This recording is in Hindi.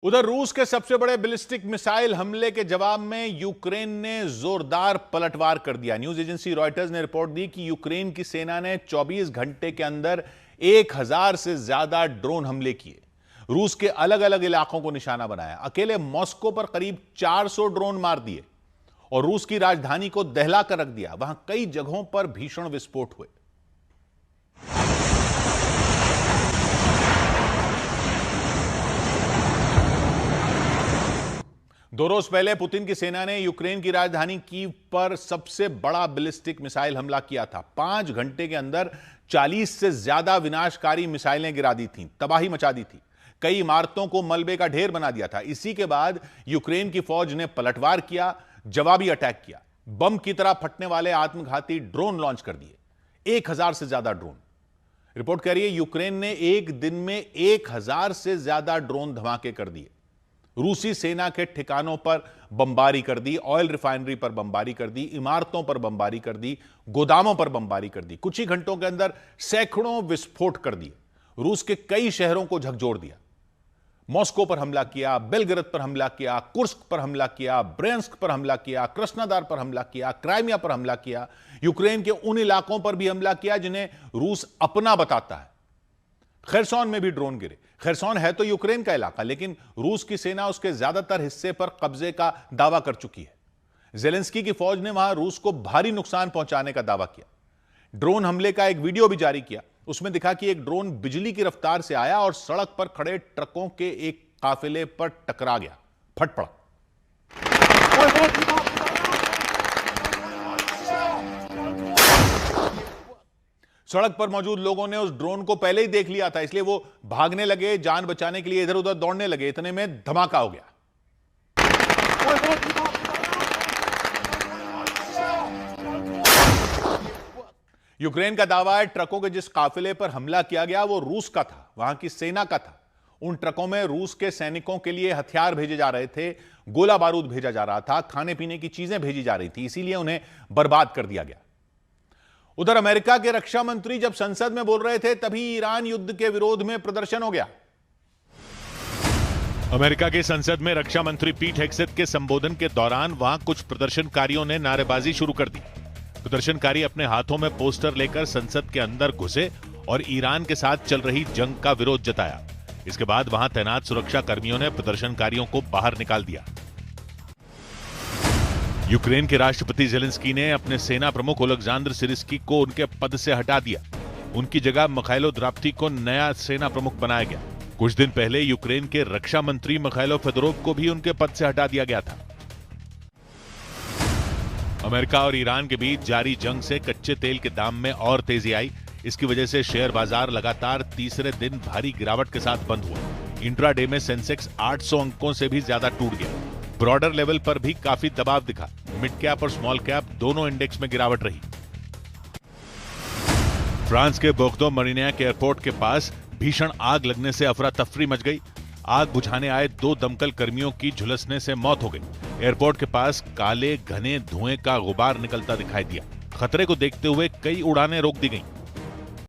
उधर रूस के सबसे बड़े बैलिस्टिक मिसाइल हमले के जवाब में यूक्रेन ने जोरदार पलटवार कर दिया। न्यूज एजेंसी रॉयटर्स ने रिपोर्ट दी कि यूक्रेन की सेना ने 24 घंटे के अंदर 1000 से ज्यादा ड्रोन हमले किए। रूस के अलग अलग इलाकों को निशाना बनाया। अकेले मॉस्को पर करीब 400 ड्रोन मार दिए और रूस की राजधानी को दहला कर रख दिया। वहां कई जगहों पर भीषण विस्फोट हुए। दो रोज पहले पुतिन की सेना ने यूक्रेन की राजधानी कीव पर सबसे बड़ा बैलिस्टिक मिसाइल हमला किया था। 5 घंटे के अंदर 40 से ज्यादा विनाशकारी मिसाइलें गिरा दी थीं, तबाही मचा दी थी, कई इमारतों को मलबे का ढेर बना दिया था। इसी के बाद यूक्रेन की फौज ने पलटवार किया, जवाबी अटैक किया, बम की तरह फटने वाले आत्मघाती ड्रोन लॉन्च कर दिए। 1000 से ज्यादा ड्रोन। रिपोर्ट कह रही है यूक्रेन ने एक दिन में 1000 से ज्यादा ड्रोन धमाके कर दिए। रूसी सेना के ठिकानों पर बमबारी कर दी, ऑयल रिफाइनरी पर बमबारी कर दी, इमारतों पर बमबारी कर दी, गोदामों पर बमबारी कर दी। कुछ ही घंटों के अंदर सैकड़ों विस्फोट कर दिए। रूस के कई शहरों को झकझोर दिया। मॉस्को पर हमला किया, बेलग्रेद पर हमला किया, कुर्स्क पर हमला किया, ब्रेंस्क पर हमला किया, कृष्णादार पर हमला किया, क्राइमिया पर हमला किया। यूक्रेन के उन इलाकों पर भी हमला किया जिन्हें रूस अपना बताता है। खरसोन में भी ड्रोन गिरे। खरसोन है तो यूक्रेन का इलाका, लेकिन रूस की सेना उसके ज्यादातर हिस्से पर कब्जे का दावा कर चुकी है। जेलेंस्की की फौज ने वहां रूस को भारी नुकसान पहुंचाने का दावा किया। ड्रोन हमले का एक वीडियो भी जारी किया। उसमें दिखा कि एक ड्रोन बिजली की रफ्तार से आया और सड़क पर खड़े ट्रकों के एक काफिले पर टकरा गया, फट पड़ा। सड़क पर मौजूद लोगों ने उस ड्रोन को पहले ही देख लिया था, इसलिए वो भागने लगे, जान बचाने के लिए इधर उधर दौड़ने लगे। इतने में धमाका हो गया। यूक्रेन का दावा है ट्रकों के जिस काफिले पर हमला किया गया वो रूस का था, वहां की सेना का था। उन ट्रकों में रूस के सैनिकों के लिए हथियार भेजे जा रहे थे, गोला बारूद भेजा जा रहा था, खाने पीने की चीजें भेजी जा रही थी, इसीलिए उन्हें बर्बाद कर दिया गया। उधर अमेरिका के रक्षा मंत्री जब संसद में बोल रहे थे तभी ईरान युद्ध के विरोध में प्रदर्शन हो गया। अमेरिका की संसद में रक्षा मंत्री पीट हेग्सेथ के संबोधन के दौरान वहां कुछ प्रदर्शनकारियों ने नारेबाजी शुरू कर दी। प्रदर्शनकारी अपने हाथों में पोस्टर लेकर संसद के अंदर घुसे और ईरान के साथ चल रही जंग का विरोध जताया। इसके बाद वहां तैनात सुरक्षा कर्मियों ने प्रदर्शनकारियों को बाहर निकाल दिया। यूक्रेन के राष्ट्रपति जेलेंस्की ने अपने सेना प्रमुख ओलेक्सांद्र सिर्स्की को उनके पद से हटा दिया। उनकी जगह मिखाइलो द्राप्ती को नया सेना प्रमुख बनाया गया। कुछ दिन पहले यूक्रेन के रक्षा मंत्री मिखाइलो फेदोरोव को भी उनके पद से हटा दिया गया था। अमेरिका और ईरान के बीच जारी जंग से कच्चे तेल के दाम में और तेजी आई। इसकी वजह से शेयर बाजार लगातार तीसरे दिन भारी गिरावट के साथ बंद हुआ। इंट्राडे में सेंसेक्स 800 अंकों से भी ज्यादा टूट गया। ब्रॉडर लेवल पर भी काफी दबाव दिखा। मिड कैप और स्मॉल कैप दोनों इंडेक्स में गिरावट रही। फ्रांस के बोर्दो मरीनियाक एयरपोर्ट के पास भीषण आग लगने से अफरा तफरी मच गई। आग बुझाने आए 2 दमकल कर्मियों की झुलसने से मौत हो गई। एयरपोर्ट के पास काले घने धुएं का गुबार निकलता दिखाई दिया। खतरे को देखते हुए कई उड़ानें रोक दी गईं।